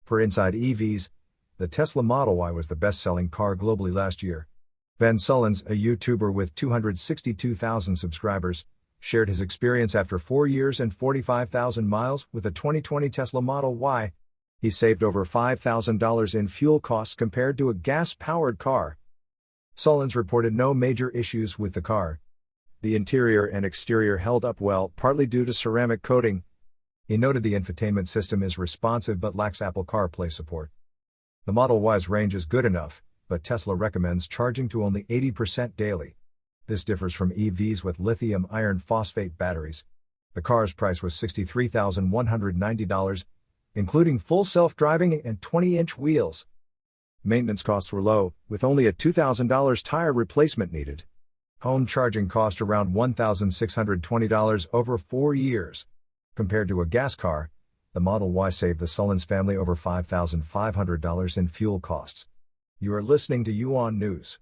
Per Inside EVs, the Tesla Model Y was the best-selling car globally last year. Ben Sullins, a YouTuber with 262,000 subscribers, shared his experience after 4 years and 45,000 miles with a 2020 Tesla Model Y. He saved over $5,000 in fuel costs compared to a gas-powered car. Sullins reported no major issues with the car. The interior and exterior held up well, partly due to ceramic coating. He noted the infotainment system is responsive but lacks Apple CarPlay support. The Model Y's range is good enough, but Tesla recommends charging to only 80% daily. This differs from EVs with lithium iron phosphate batteries. The car's price was $63,190, including full self-driving and 20-inch wheels. Maintenance costs were low, with only a $2,000 tire replacement needed. Home charging cost around $1,620 over 4 years. Compared to a gas car, the Model Y saved the Sullins family over $5,500 in fuel costs. You are listening to UON News.